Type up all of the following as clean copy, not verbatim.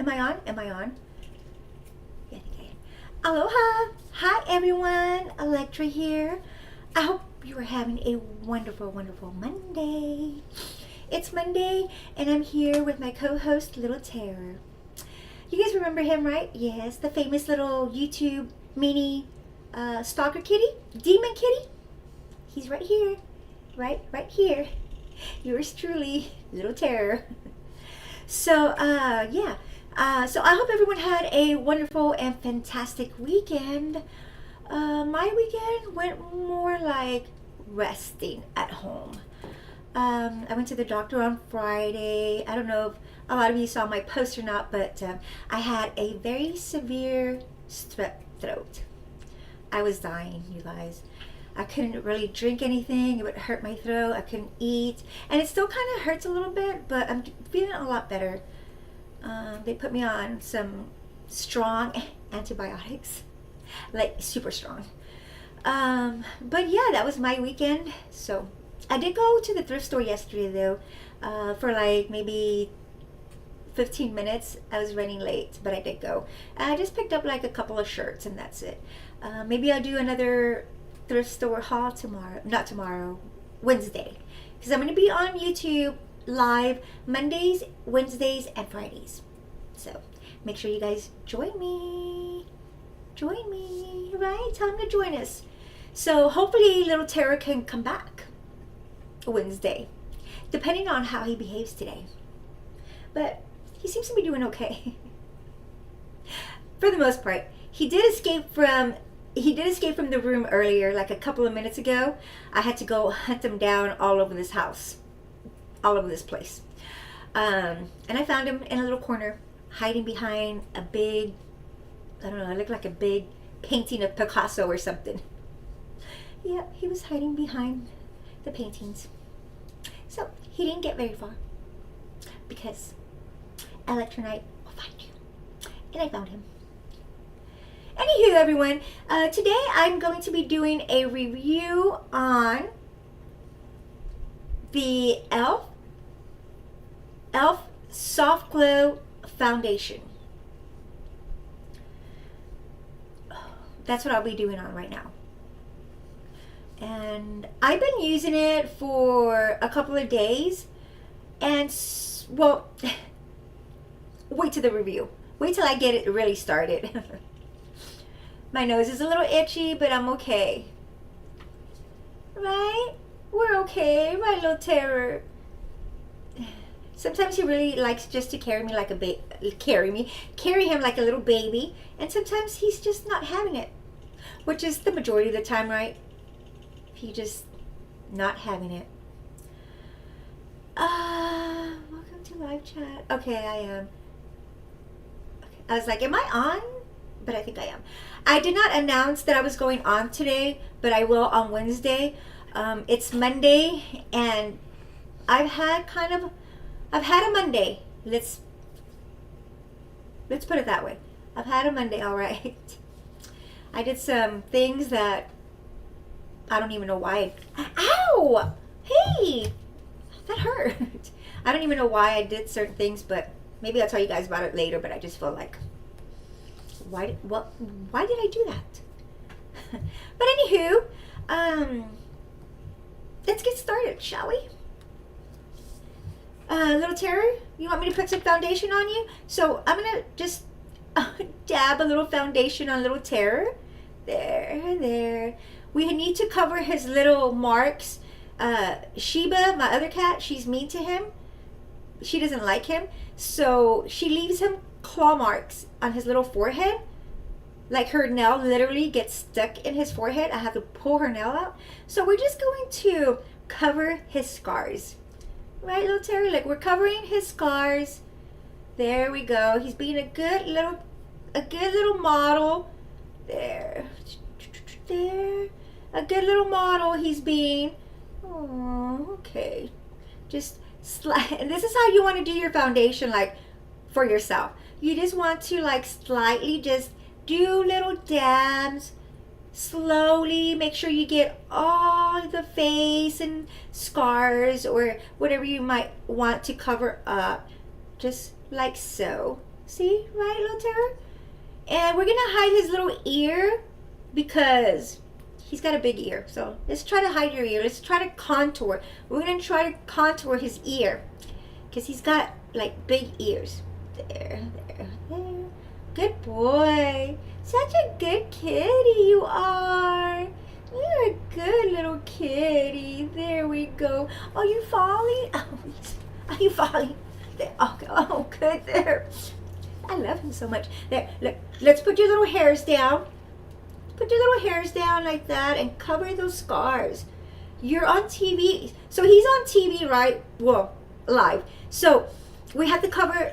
Am I on? Am I on? Yeah, I think I am. Aloha! Hi everyone, Electra here. I hope you are having a wonderful, wonderful Monday. It's Monday, and I'm here with my co-host, Little Terror. You guys remember him, right? Yes, the famous little YouTube mini stalker kitty, demon kitty. He's right here, right here. Yours truly, Little Terror. So, yeah. So I hope everyone had a wonderful and fantastic weekend. My weekend went more like resting at home. I went to the doctor on Friday. I don't know if a lot of you saw my post or not, but I had a very severe strep throat. I was dying, you guys. I couldn't really drink anything. It would hurt my throat. I couldn't eat. And it still kind of hurts a little bit, but I'm feeling a lot better. They put me on some strong antibiotics, like super strong. But yeah, that was my weekend. So I did go to the thrift store yesterday though, for like maybe 15 minutes. I was running late, but I did go. I just picked up like a couple of shirts and that's it. Maybe I'll do another thrift store haul tomorrow, not tomorrow, Wednesday, because I'm going to be on YouTube live Mondays, Wednesdays, and Fridays. So make sure you guys join me, right? Tell him to join us. So hopefully Little Terror can come back Wednesday, depending on how he behaves today. But he seems to be doing okay. For the most part. He did escape from the room earlier, like a couple of minutes ago. I had to go hunt him down all over this house, all over this place. And I found him in a little corner, hiding behind a big, I don't know, it looked like a big painting of Picasso or something. Yeah, he was hiding behind the paintings. So he didn't get very far because Electronite will find you. And I found him. Anywho, everyone, today I'm going to be doing a review on the e.l.f. Soft Glow Foundation. That's what I'll be doing on right now. And I've been using it for a couple of days. And, well, wait till the review. Wait till I get it really started. My nose is a little itchy, but I'm okay. Right? We're okay, right, Little Terror? Sometimes he really likes just to carry me like a carry him like a little baby, and sometimes he's just not having it, which is the majority of the time, right? He just not having it. Welcome to live chat. Okay, I am. Okay. I was like, am I on? But I think I am. I did not announce that I was going on today, but I will on Wednesday. It's Monday, and I've had a Monday. Let's put it that way. I've had a Monday, all right. I did some things that I don't even know why. Ow! Hey, that hurt. I don't even know why I did certain things, but maybe I'll tell you guys about it later. But I just feel like, why did I do that? But anywho, let's get started, shall we? Little Terror, you want me to put some foundation on you? So I'm gonna just dab a little foundation on Little Terror. There. We need to cover his little marks. Sheba, my other cat, she's mean to him. She doesn't like him, so she leaves him claw marks on his little forehead. Like her nail literally gets stuck in his forehead. I have to pull her nail out. So we're just going to cover his scars. Right, Little Terry? Like, we're covering his scars. There we go. He's being a good little model. There. A good little model he's being. Oh, okay. Just this is how you want to do your foundation, like, for yourself. You just want to, like, slightly just do little dabs. Slowly make sure you get all the face and scars or whatever you might want to cover up, just like so. See, right, little terror? And we're gonna hide his little ear because he's got a big ear. So let's try to hide your ear. Let's try to contour. We're gonna try to contour his ear because he's got like big ears. There, there, there. Good boy. Such a good kitty you are. You're a good little kitty. There we go. Are you falling? Oh, are you falling? There. Oh, good there. I love him so much. There, look. Let's put your little hairs down. Put your little hairs down like that and cover those scars. You're on TV. So he's on TV, right? Well, live. So we have to cover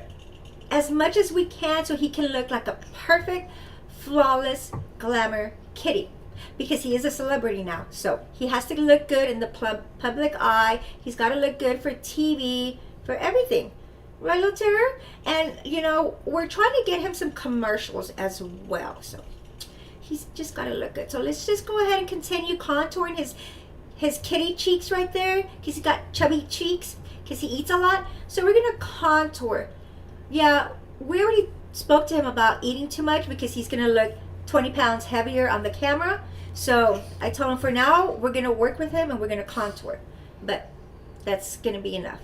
as much as we can so he can look like a perfect, flawless, glamour kitty. Because he is a celebrity now. So he has to look good in the public eye. He's got to look good for TV, for everything. Right, little terror? And, you know, we're trying to get him some commercials as well. So he's just got to look good. So let's just go ahead and continue contouring his kitty cheeks right there. Because he's got chubby cheeks. Because he eats a lot. So we're going to contour. Yeah, we already spoke to him about eating too much because he's going to look 20 pounds heavier on the camera. So I told him for now, we're going to work with him and we're going to contour. But that's going to be enough.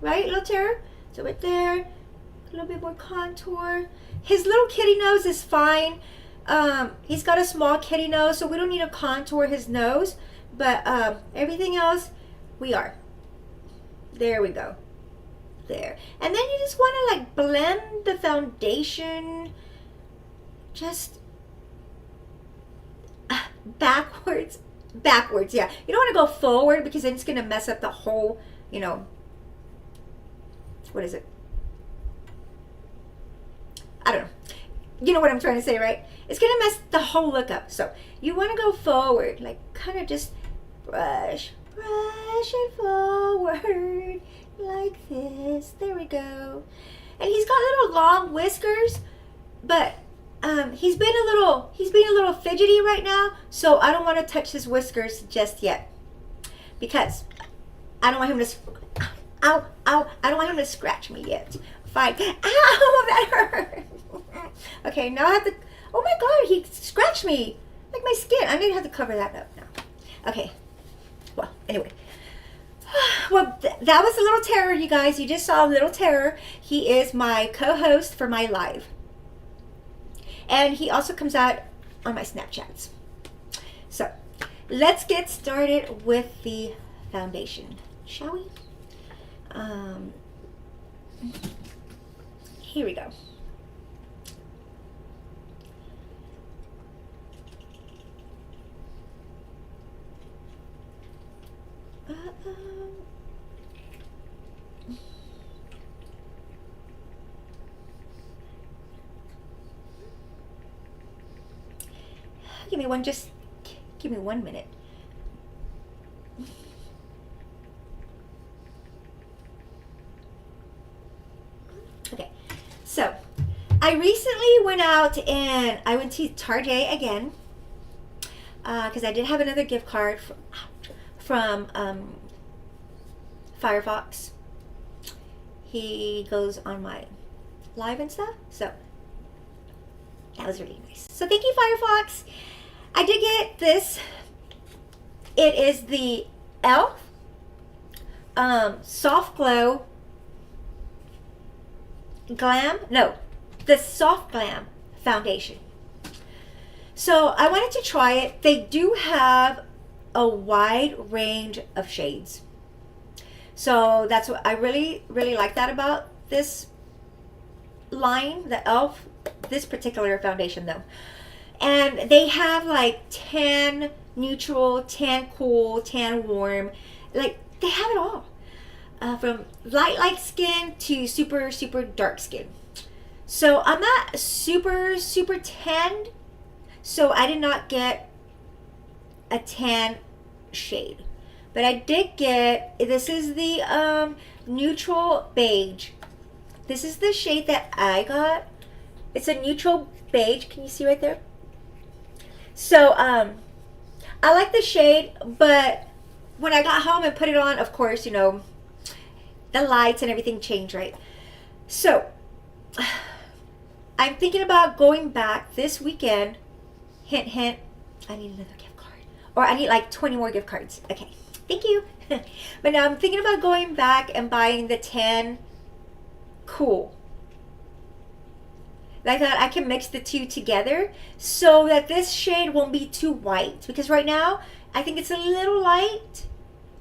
Right, little terror? So right there, a little bit more contour. His little kitty nose is fine. He's got a small kitty nose, so we don't need to contour his nose. But everything else, we are. There we go. There. And then you just want to like blend the foundation just backwards. Backwards, yeah. You don't want to go forward because then it's going to mess up the whole, you know, what is it? I don't know. You know what I'm trying to say, right? It's going to mess the whole look up. So you want to go forward, like kind of just brush it forward like this. There we go. And he's got little long whiskers, but he's being a little fidgety right now, so I don't want to touch his whiskers just yet because I don't want him to ow, I don't want him to scratch me yet. Fine. Ow, that hurt. Okay, now I have to, oh my God, he scratched me. Like my skin. I need to have to cover that up now. Okay. Well, anyway. Well, that was a little terror, you guys. You just saw a little terror. He is my co-host for my live. And he also comes out on my Snapchats. So, let's get started with the foundation, shall we? Here we go. Give me 1 minute. Okay, so I recently went out and I went to Target again because I did have another gift card from Firefox. He goes on my live and stuff, so that was really nice. So thank you, Firefox. I did get this. It is the e.l.f. Soft Glow Glam. No, the Soft Glam foundation. So I wanted to try it. They do have a wide range of shades. So that's what I really, really like that about this line, the e.l.f. This particular foundation though. And they have like tan neutral, tan cool, tan warm. Like they have it all. From light skin to super, super dark skin. So I'm not super, super tanned. So I did not get a tan shade. But I did get, this is the neutral beige. This is the shade that I got. It's a neutral beige. Can you see right there? So I like the shade, but when I got home and put it on, of course, you know, the lights and everything changed, right? So I'm thinking about going back this weekend. Hint, hint. I need another gift card. Or I need like 20 more gift cards. Okay. Thank you. But now I'm thinking about going back and buying the tan cool. I thought I can mix the two together so that this shade won't be too white. Because right now, I think it's a little light.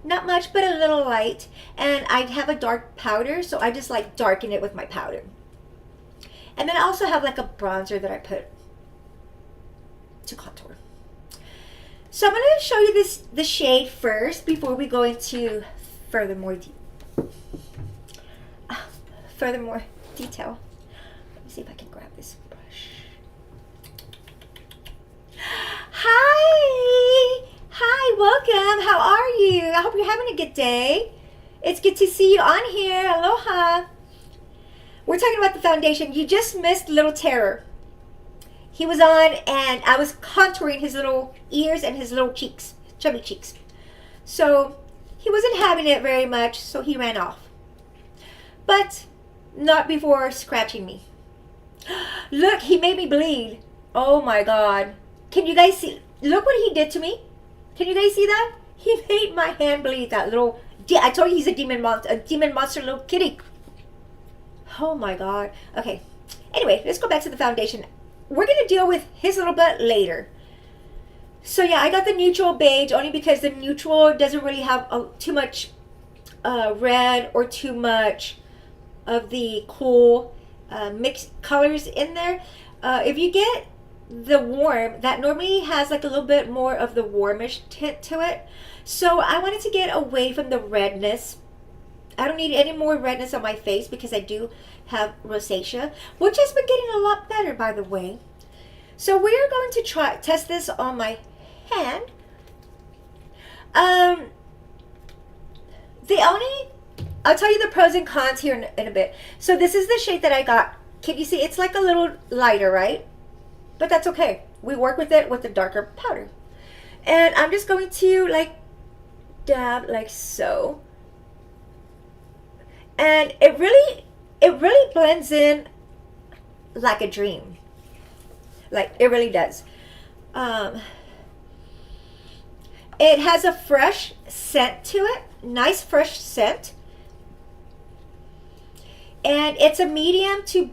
Not much, but a little light. And I have a dark powder, so I just like darken it with my powder. And then I also have like a bronzer that I put to contour. So I'm going to show you the shade first before we go into furthermore detail. Let me see if I can grab this brush. Hi, welcome. How are you? I hope you're having a good day. It's good to see you on here. Aloha. We're talking about the foundation. You just missed Little Terror. He was on and I was contouring his little ears and his little cheeks, chubby cheeks. So he wasn't having it very much, so he ran off. But not before scratching me. Look, he made me bleed. Oh my God. Can you guys see? Look what he did to me. Can you guys see that? He made my hand bleed. That little, I told you he's a demon monster little kitty. Oh my God. Okay. Anyway, let's go back to the foundation. We're going to deal with his little butt later. So yeah, I got the neutral beige only because the neutral doesn't really have too much red or too much of the cool mixed colors in there. If you get the warm, that normally has like a little bit more of the warmish tint to it. So I wanted to get away from the redness. I don't need any more redness on my face because I do have rosacea, which has been getting a lot better, by the way. So we are going to test this on my hand. I'll tell you the pros and cons here in a bit. So this is the shade that I got. Can you see? It's like a little lighter, right? But that's okay. We work with it with the darker powder. And I'm just going to like dab like so. And it really blends in like a dream. Like it really does. It has a fresh scent to it. Nice fresh scent. And it's a medium to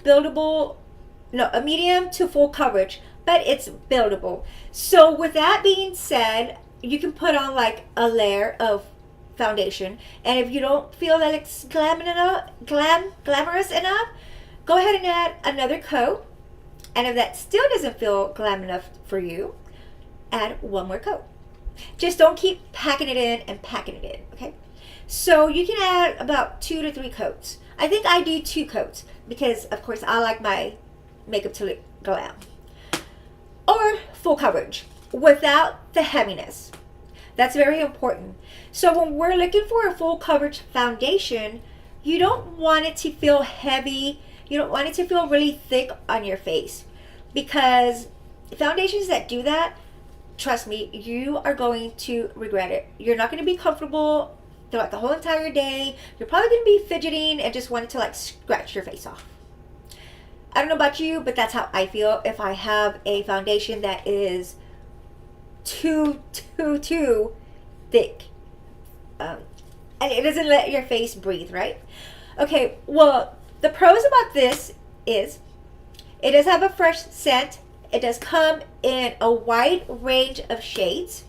full coverage, but it's buildable. So with that being said, you can put on like a layer of foundation, and if you don't feel that it's glamorous enough, go ahead and add another coat. And if that still doesn't feel glam enough for you, add one more coat. Just don't keep packing it in and packing it in, okay? So you can add about 2 to 3 coats. I think I do 2 coats because, of course, I like my makeup to look glam. Or full coverage without the heaviness. That's very important. So when we're looking for a full coverage foundation, you don't want it to feel heavy. You don't want it to feel really thick on your face, because foundations that do that, trust me, you are going to regret it. You're not going to be comfortable throughout the whole entire day. You're probably going to be fidgeting and just wanting to like scratch your face off. I don't know about you, but that's how I feel if I have a foundation that is too thick. And it doesn't let your face breathe, right? Okay, well, the pros about this is it does have a fresh scent. It does come in a wide range of shades.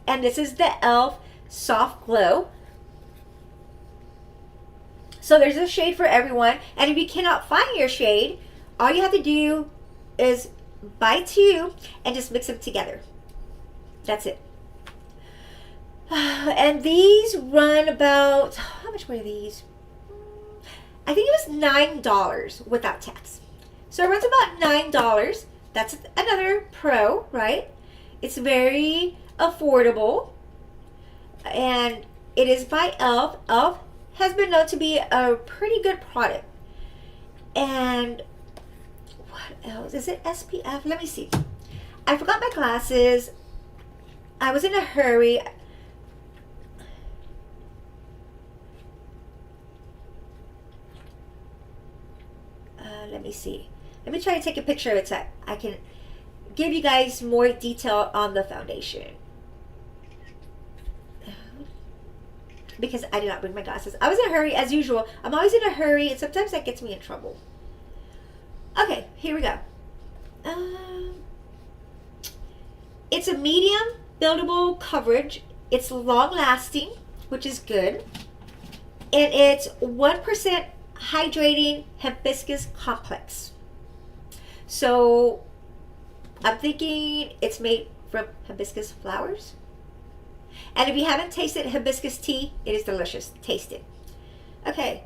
And this is the e.l.f. Soft Glow. So there's a shade for everyone. And if you cannot find your shade, all you have to do is buy 2 and just mix them together. That's it. And these run about, how much were these? I think it was $9 without tax. So it runs about $9. That's another pro, right? It's very affordable. And it is by e.l.f. e.l.f. has been known to be a pretty good product. And what else? Is it SPF? Let me see. I forgot my glasses. I was in a hurry. Let me see. Let me try to take a picture of it so I can give you guys more detail on the foundation. Because I did not bring my glasses. I was in a hurry as usual. I'm always in a hurry, and sometimes that gets me in trouble. Okay, here we go. It's a medium buildable coverage. It's long lasting, which is good. And it's 1% hydrating hibiscus complex. So I'm thinking it's made from hibiscus flowers. And if you haven't tasted hibiscus tea, it is delicious. Taste it. Okay.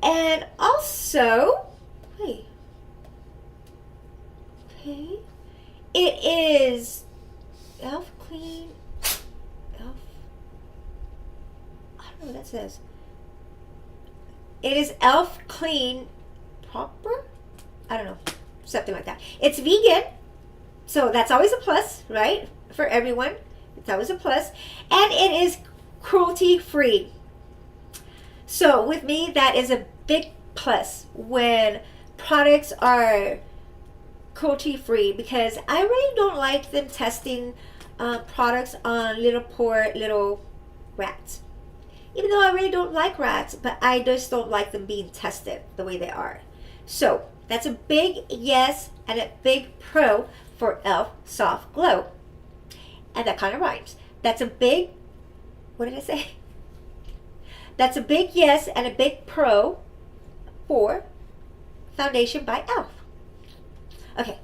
And also, wait. Okay. It is Elf Clean. Elf. I don't know what that says. It is Elf Clean Proper? I don't know. Something like that. It's vegan. So that's always a plus, right? For everyone. It's always a plus. And it is cruelty free. So with me, that is a big plus when products are cruelty free, because I really don't like them testing products on poor little rats. Even though I really don't like rats, but I just don't like them being tested the way they are. So that's a big yes and a big pro for Elf Soft Glow. And that kind of rhymes. That's a big, what did I say? That's a big yes and a big pro for foundation by Elf. Okay,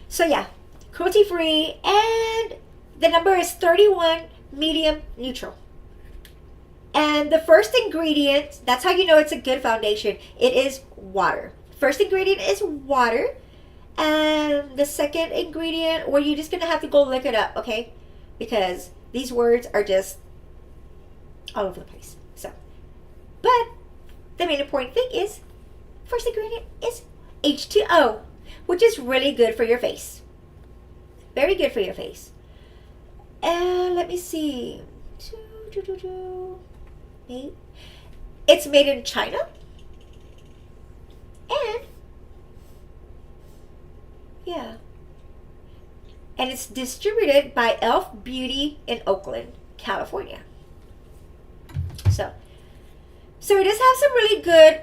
so yeah, cruelty free, and the number is 31, medium neutral. And the first ingredient, that's how you know it's a good foundation, it is water. First ingredient is water. And the second ingredient, well, you're just going to have to go look it up, okay? Because these words are just all over the place. So, but the main important thing is, first ingredient is H2O, which is really good for your face. Very good for your face. And let me see. It's made in China. And yeah. And it's distributed by Elf Beauty in Oakland, California. So it does have some really good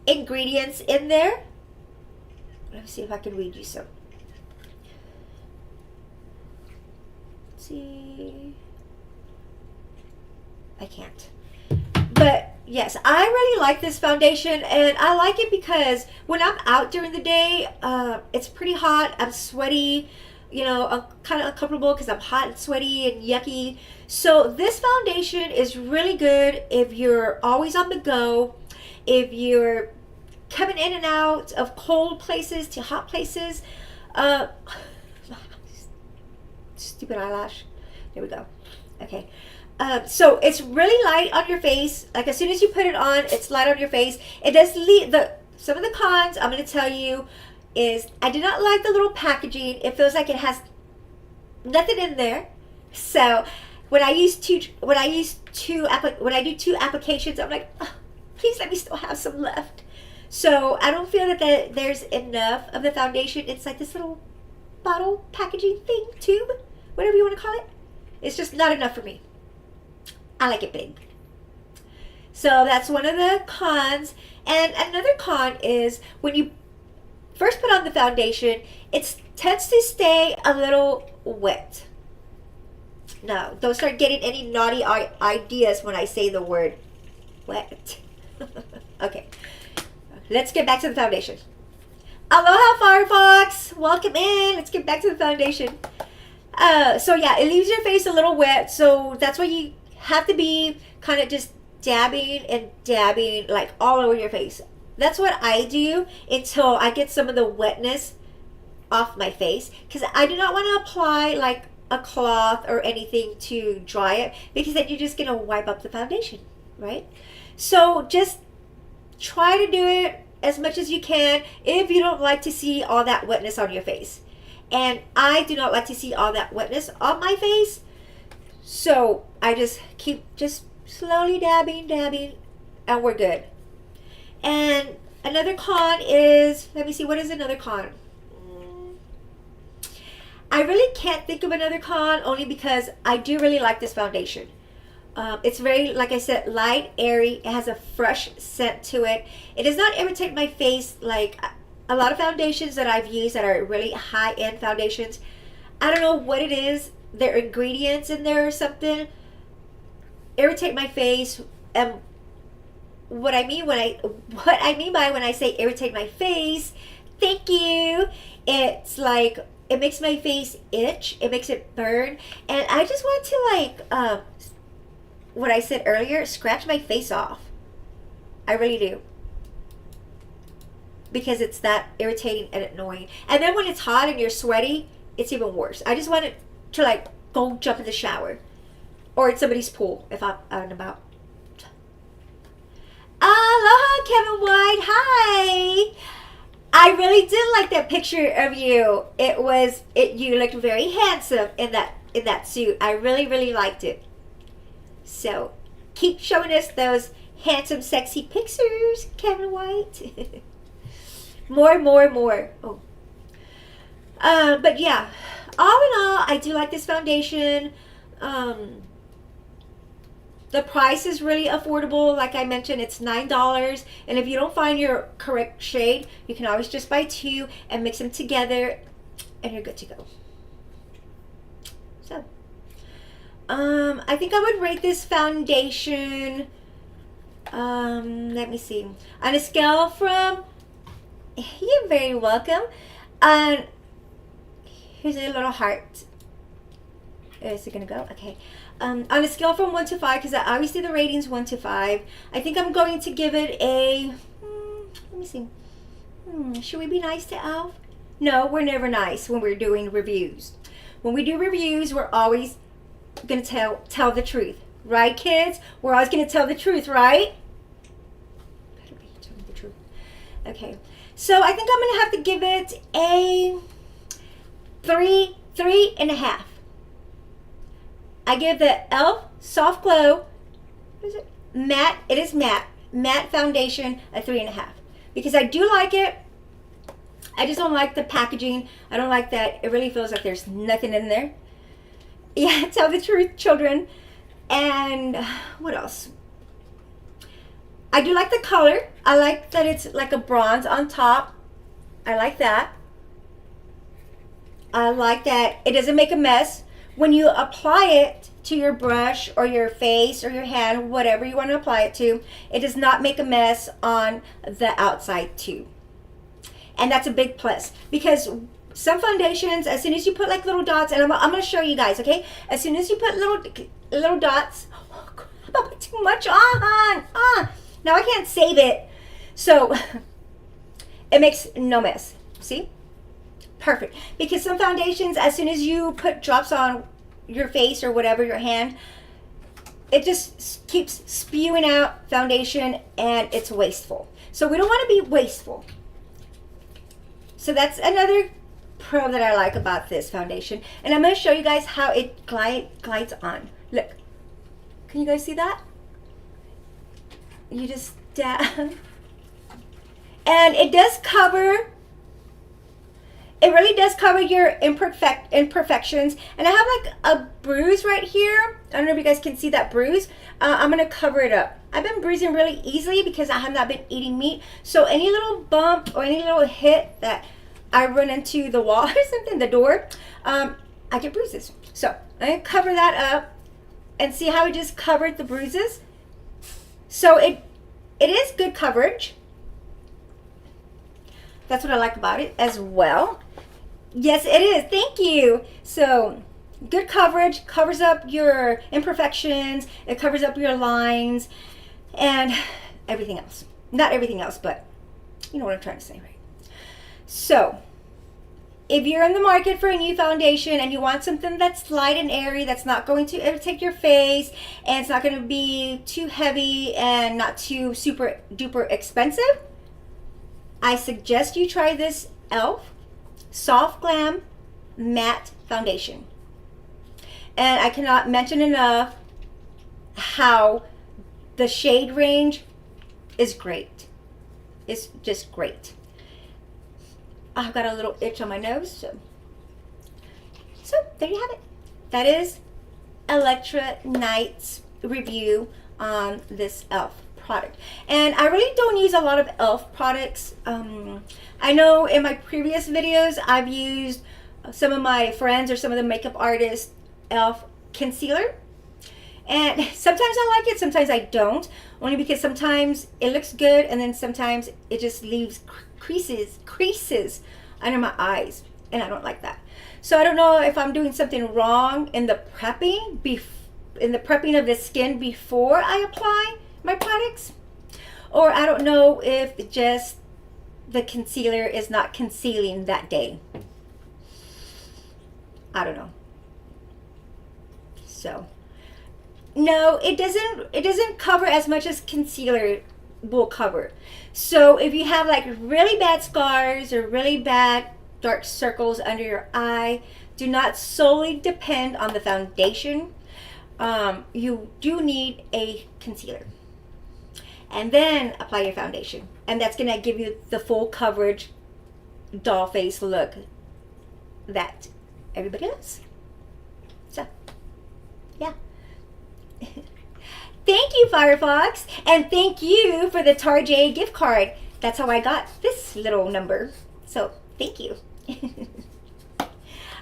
ingredients in there. Let me see if I can read you some. Let's see. I can't. But yes, I really like this foundation, and I like it because when I'm out during the day, it's pretty hot, I'm sweaty, you know, I'm kind of uncomfortable because I'm hot and sweaty and yucky. So this foundation is really good if you're always on the go, if you're coming in and out of cold places to hot places. Stupid eyelash. There we go. Okay. So it's really light on your face. Like as soon as you put it on, it's light on your face. It does some of the cons I'm going to tell you is I do not like the little packaging. It feels like it has nothing in there. So when I do two applications, I'm like, oh, please let me still have some left. So I don't feel that there's enough of the foundation. It's like this little bottle packaging thing, tube, whatever you want to call it. It's just not enough for me. I like it big. So that's one of the cons. And another con is when you first put on the foundation, it tends to stay a little wet. Now, don't start getting any naughty ideas when I say the word wet. Okay, let's get back to the foundation. Aloha, Firefox! Welcome in. Let's get back to the foundation. So yeah, it leaves your face a little wet, so that's why you have to be kind of just dabbing and dabbing like all over your face. That's what I do until I get some of the wetness off my face, because I do not want to apply like a cloth or anything to dry it, because then you're just going to wipe up the foundation, right? So just try to do it as much as you can if you don't like to see all that wetness on your face. And I do not like to see all that wetness on my face, so I just keep just slowly dabbing, and we're good. And Another con is, let me see, what is another con? I really can't think of another con, only because I do really like this foundation. It's very, like I said, light, airy. It has a fresh scent to it. It does not irritate my face like a lot of foundations that I've used that are really high-end foundations. I don't know what it is. There are ingredients in there or something. Irritate my face. And what I mean by when I say irritate my face, thank you. It's like it makes my face itch. It makes it burn, and I just want to like what I said earlier, scratch my face off. I really do. Because it's that irritating and annoying. And then when it's hot and you're sweaty, it's even worse. I just want it to like go jump in the shower. Or in somebody's pool if I'm out and about. Aloha, Kevin White. Hi. I really did like that picture of you. You looked very handsome in that suit. I really, really liked it. So, keep showing us those handsome, sexy pictures, Kevin White. More. Oh. But yeah, all in all, I do like this foundation. The price is really affordable. Like I mentioned, it's $9. And if you don't find your correct shade, you can always just buy two and mix them together, and you're good to go. So. I think I would rate this foundation, let me see, on a scale from, you're very welcome, here's a little heart. Is it gonna go? Okay. On a scale from 1 to 5, because I always do the ratings 1 to 5, I think I'm going to give it a, let me see, should we be nice to Elf? No, we're never nice when we're doing reviews. When we do reviews, we're always going to tell the truth, right, kids? We're always going to tell the truth, right? Better be telling the truth. Okay, so I think I'm going to have to give it a 3.5. I give the e.l.f. Soft Glow, what is it? Matte. It is matte foundation a 3.5 because I do like it. I just don't like the packaging. I don't like that. It really feels like there's nothing in there. Yeah, tell the truth, children. And what else? I do like the color. I like that it's like a bronze on top. I like that. I like that it doesn't make a mess. When you apply it to your brush or your face or your hand, whatever you want to apply it to, it does not make a mess on the outside too. And that's a big plus because some foundations, as soon as you put like little dots, and I'm going to show you guys, okay? As soon as you put little dots, oh, crap, I put too much on. Now I can't save it. So it makes no mess. See? Perfect. Because some foundations, as soon as you put drops on your face or whatever, your hand, it just keeps spewing out foundation and it's wasteful. So we don't want to be wasteful. So that's another pro that I like about this foundation. And I'm going to show you guys how it glides on. Look. Can you guys see that? You just dab. And it does cover, it really does cover your imperfections. And I have like a bruise right here. I don't know if you guys can see that bruise. I'm going to cover it up. I've been bruising really easily because I have not been eating meat. So any little bump or any little hit that I run into the wall or something, the door, I get bruises. So I'm going to cover that up and see how it just covered the bruises. So it is good coverage. That's what I like about it as well. Yes, it is. Thank you. So good coverage, covers up your imperfections. It covers up your lines and everything else. Not everything else, but you know what I'm trying to say, right? So if you're in the market for a new foundation and you want something that's light and airy, that's not going to irritate your face, and it's not going to be too heavy and not too super duper expensive, I suggest you try this e.l.f. Soft Glam Matte Foundation. And I cannot mention enough how the shade range is great. It's just great. I've got a little itch on my nose, so there you have it. That is Electra Knight's review on this e.l.f. product. And I really don't use a lot of e.l.f. products. I know in my previous videos I've used some of my friends or some of the makeup artists e.l.f. concealer. And sometimes I like it, sometimes I don't. Only because sometimes it looks good and then sometimes it just leaves creases under my eyes. And I don't like that. So I don't know if I'm doing something wrong in the prepping of the skin before I apply my products. Or I don't know if just the concealer is not concealing that day. I don't know. So no, it doesn't cover as much as concealer will cover. So if you have like really bad scars or really bad dark circles under your eye, do not solely depend on the foundation. You do need a concealer. And then apply your foundation. And that's going to give you the full coverage doll face look that everybody loves. So, yeah. Thank you, Firefox. And thank you for the Tarjay gift card. That's how I got this little number. So, thank you.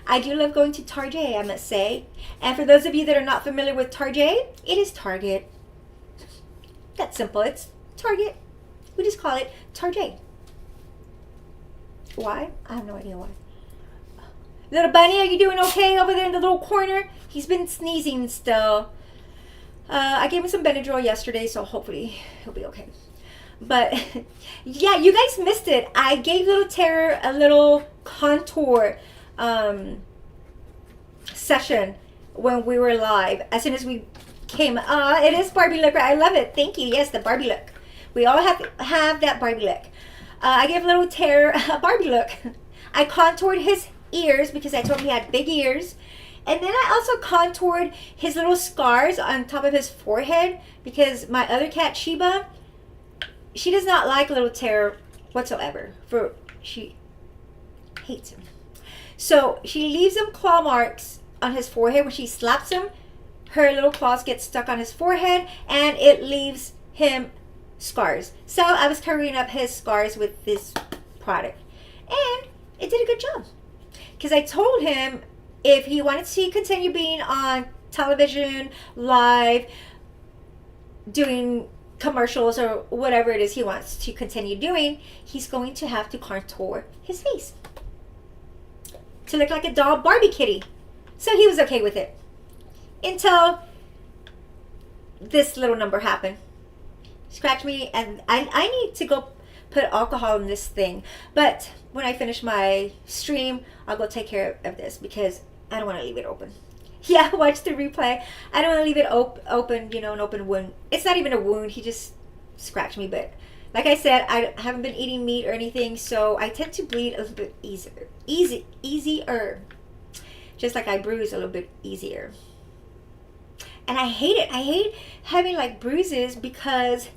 I do love going to Tarjay, I must say. And for those of you that are not familiar with Tarjay, it is Target. That's simple. It's Target. We just call it Tarjay. Why? I have no idea why. Little bunny, are you doing okay over there in the little corner? He's been sneezing still. I gave him some Benadryl yesterday, so hopefully he'll be okay. But yeah, you guys missed it. I gave little Terror a little contour session when we were live. As soon as we came, it is Barbie look, right? I love it. Thank you. Yes, the Barbie look. We all have to have that Barbie look. I gave little Terror a Barbie look. I contoured his ears because I told him he had big ears. And then I also contoured his little scars on top of his forehead because my other cat, Sheba, she does not like little Terror whatsoever. She hates him. So she leaves him claw marks on his forehead. When she slaps him, her little claws get stuck on his forehead and it leaves him scars. So I was covering up his scars with this product. And it did a good job. Because I told him if he wanted to continue being on television, live, doing commercials or whatever it is he wants to continue doing, he's going to have to contour his face to look like a doll Barbie kitty. So he was okay with it. Until this little number happened. Scratched me, and I need to go put alcohol in this thing. But when I finish my stream, I'll go take care of this because I don't want to leave it open. Yeah, watch the replay. I don't want to leave it open, you know, an open wound. It's not even a wound. He just scratched me. But like I said, I haven't been eating meat or anything, so I tend to bleed a little bit easier. Just like I bruise a little bit easier. And I hate it. I hate having like bruises because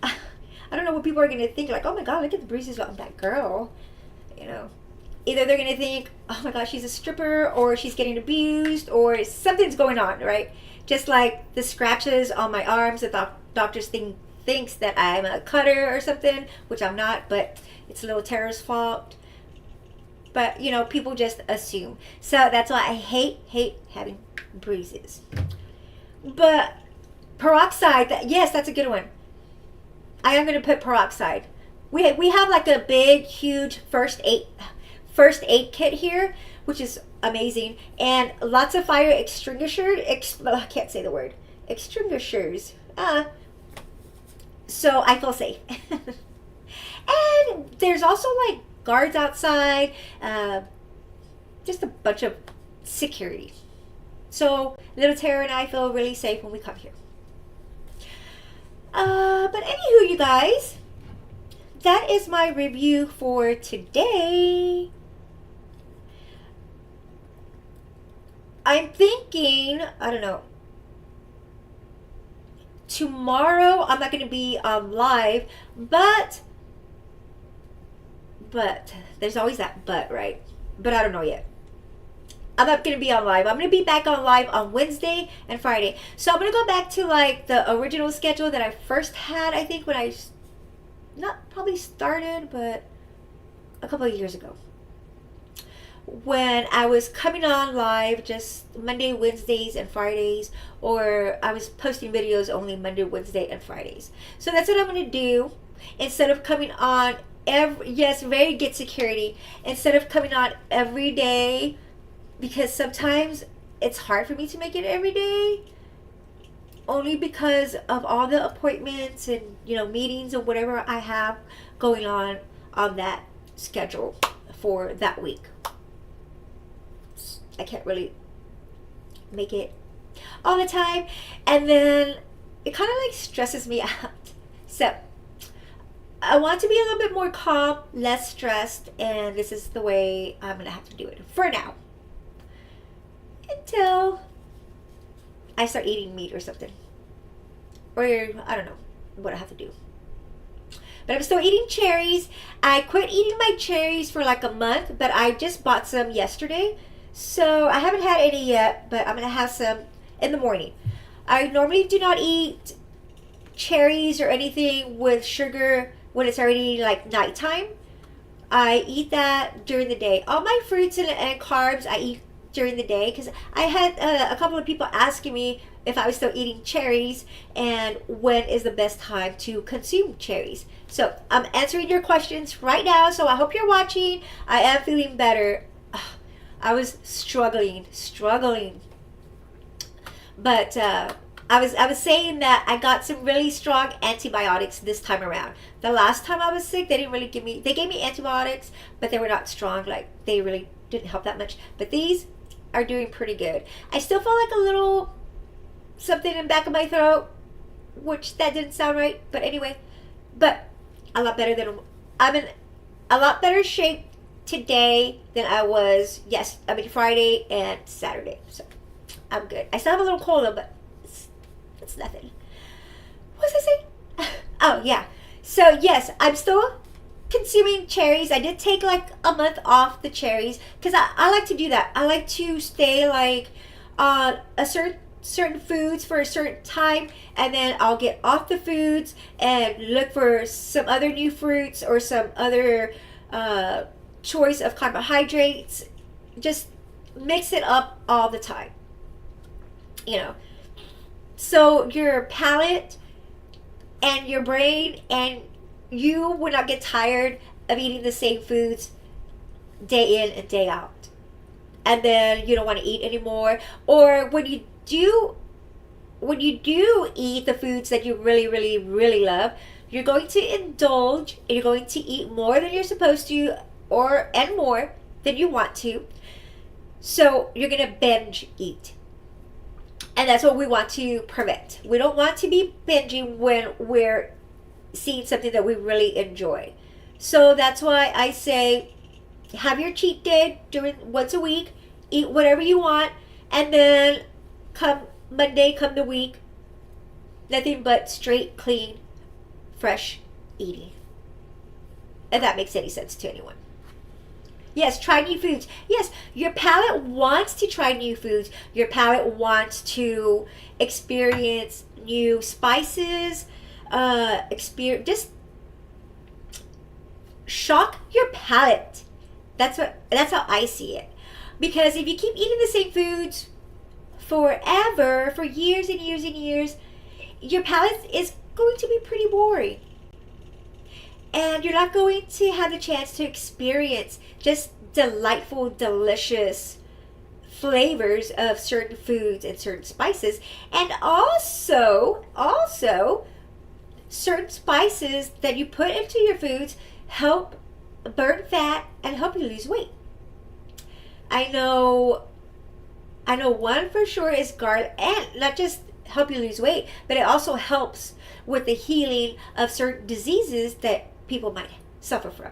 I don't know what people are going to think. Like, oh my God, look at the bruises on that girl. You know, either they're going to think, oh my gosh, she's a stripper, or she's getting abused, or something's going on, right? Just like the scratches on my arms, the doctors thinks that I'm a cutter or something, which I'm not, but it's a little Terror's fault. But, you know, people just assume. So that's why I hate having bruises. But peroxide, yes, that's a good one. I am going to put peroxide. We have like a big, huge first aid kit here, which is amazing, and lots of fire extinguishers. I can't say the word extinguishers. So I feel safe. And there's also like guards outside, just a bunch of security. So little Tara and I feel really safe when we come here. But anywho, you guys, that is my review for today. I'm thinking, I don't know, tomorrow I'm not going to be live, but But there's always that but, right? But I don't know yet. I'm not going to be on live. I'm going to be back on live on Wednesday and Friday. So I'm going to go back to like the original schedule that I first had, I think, when I not probably started, but a couple of years ago. When I was coming on live just Monday, Wednesdays, and Fridays, or I was posting videos only Monday, Wednesday, and Fridays. So that's what I'm going to do. Instead of coming on very good security. Instead of coming on every day, because sometimes it's hard for me to make it every day, only because of all the appointments and meetings and whatever I have going on that schedule for that week. I can't really make it all the time, and then it kind of like stresses me out. So I want to be a little bit more calm, less stressed, and this is the way I'm gonna have to do it for now, until I start eating meat or something, or I don't know what I have to do. But I'm still eating cherries. I quit eating my cherries for like a month, but I just bought some yesterday. So I haven't had any yet, but I'm going to have some in the morning. I normally do not eat cherries or anything with sugar when it's already like nighttime. I eat that during the day. All my fruits and carbs I eat during the day, because I had a couple of people asking me if I was still eating cherries and when is the best time to consume cherries. So I'm answering your questions right now, so I hope you're watching. I am feeling better. I was struggling, but I was saying that I got some really strong antibiotics this time around. The last time I was sick, they gave me antibiotics, but they were not strong. Like, they really didn't help that much. But these are doing pretty good. I still feel like a little something in the back of my throat, which that didn't sound right. But anyway, but I'm in a lot better shape today than I was Friday and Saturday. So I'm good. I still have a little cold though, but it's nothing. What was I saying? Oh yeah. So yes, I'm still consuming cherries. I did take like a month off the cherries because I like to do that. I like to stay like on a certain foods for a certain time, and then I'll get off the foods and look for some other new fruits or some other choice of carbohydrates. Just mix it up all the time, so your palate and your brain and you would not get tired of eating the same foods day in and day out, and then you don't want to eat anymore. Or when you do eat the foods that you really, really, really love, you're going to indulge and you're going to eat more than you're supposed to, and more than you want to. So you're going to binge eat. And that's what we want to prevent. We don't want to be binging when we're seeing something that we really enjoy. So that's why I say have your cheat day once a week, eat whatever you want, and then come Monday, come the week, nothing but straight, clean, fresh eating. If that makes any sense to anyone. Yes, try new foods. Yes, your palate wants to try new foods. Your palate wants to experience new spices. Just shock your palate. That's how I see it. Because if you keep eating the same foods forever, for years and years and years, your palate is going to be pretty boring. And you're not going to have the chance to experience just delightful, delicious flavors of certain foods and certain spices. And also, certain spices that you put into your foods help burn fat and help you lose weight. I know one for sure is garlic, and not just help you lose weight, but it also helps with the healing of certain diseases that people might suffer from.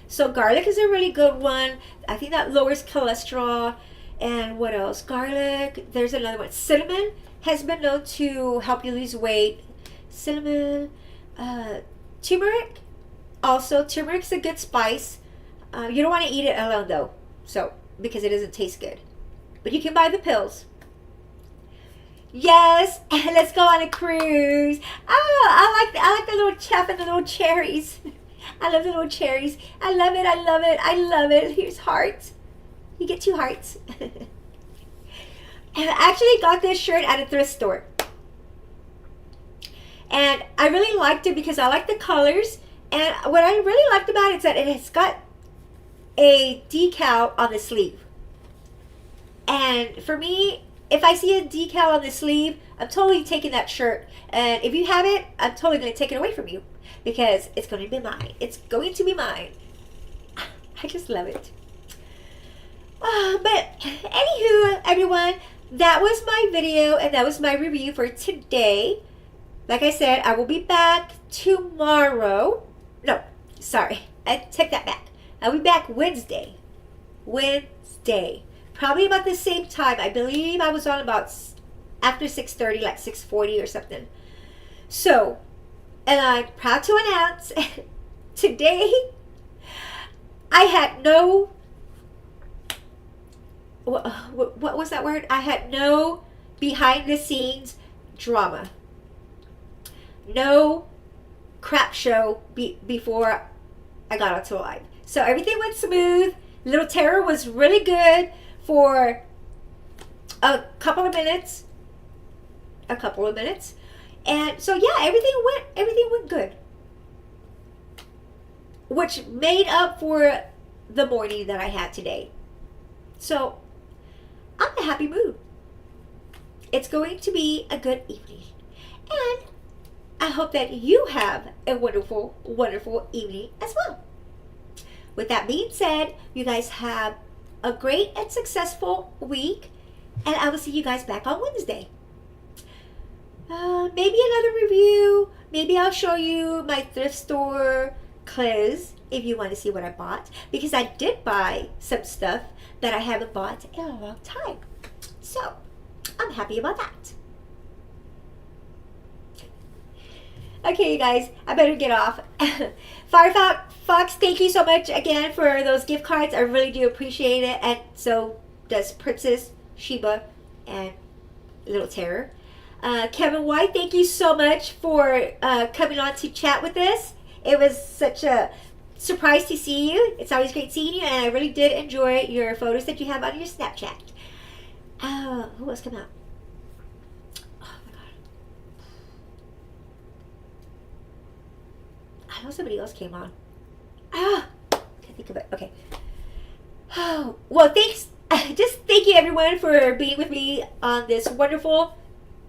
So garlic is a really good one. I think that lowers cholesterol. And what else? Garlic. There's another one. Cinnamon has been known to help you lose weight. Cinnamon. Turmeric. Also, turmeric's a good spice. You don't want to eat it alone though, so because it doesn't taste good. But you can buy the pills. Yes, let's go on a cruise. Oh, I like the little chef and the little cherries. I love the little cherries. I love it. I love it. I love it. Here's hearts. You get 2 hearts. And I actually got this shirt at a thrift store. And I really liked it because I like the colors. And what I really liked about it is that it has got a decal on the sleeve. And for me, if I see a decal on the sleeve, I'm totally taking that shirt. And if you have it, I'm totally going to take it away from you because it's going to be mine. It's going to be mine. I just love it. But anywho, everyone, that was my video and that was my review for today. Like I said, I will be back tomorrow. No, sorry. I take that back. I'll be back Wednesday. Wednesday. Probably about the same time. I believe I was on about after 6:30, like 6:40 or something. So, and I'm proud to announce today I had no, what was that word? I had no behind the scenes drama. No crap show before I got onto live. So everything went smooth. Little Terror was really good for a couple of minutes. And so yeah, everything went good. Which made up for the morning that I had today. So I'm in a happy mood. It's going to be a good evening. And I hope that you have a wonderful, wonderful evening as well. With that being said, you guys have a great and successful week. And I will see you guys back on Wednesday. Maybe another review. Maybe I'll show you my thrift store clothes if you want to see what I bought. Because I did buy some stuff that I haven't bought in a long time. So, I'm happy about that. Okay, you guys, I better get off. Firefox, thank you so much again for those gift cards. I really do appreciate it. And so does Princess, Sheba, and Little Terror. Kevin White, thank you so much for coming on to chat with us. It was such a surprise to see you. It's always great seeing you, and I really did enjoy your photos that you have on your Snapchat. Who else came out? Oh my god. I know somebody else came on. Can't think of it. Okay. Oh, well, thanks. Just thank you, everyone, for being with me on this wonderful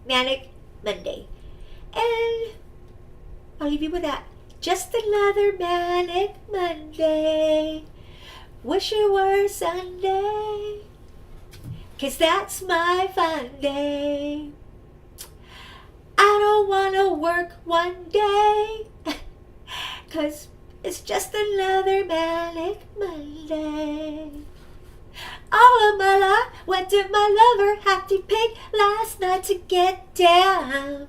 Manic Monday. And I'll leave you with that. Just another Manic Monday. Wish it were Sunday. 'Cause that's my fun day. I don't wanna work one day. 'Cause it's just another Manic Monday. All of my life, what did my lover have to pay last night to get down?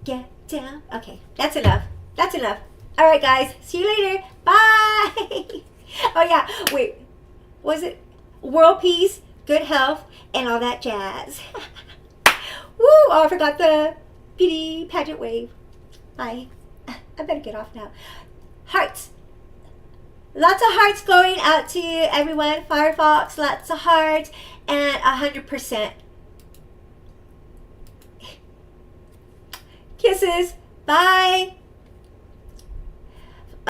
Get down. Okay, that's enough. That's enough. All right, guys. See you later. Bye. Oh, yeah. Wait. Was it world peace, good health, and all that jazz? Woo. Oh, I forgot the beauty pageant wave. Bye. I better get off now. Hearts. Lots of hearts going out to everyone. Firefox, lots of hearts. And 100%. Kisses. Bye.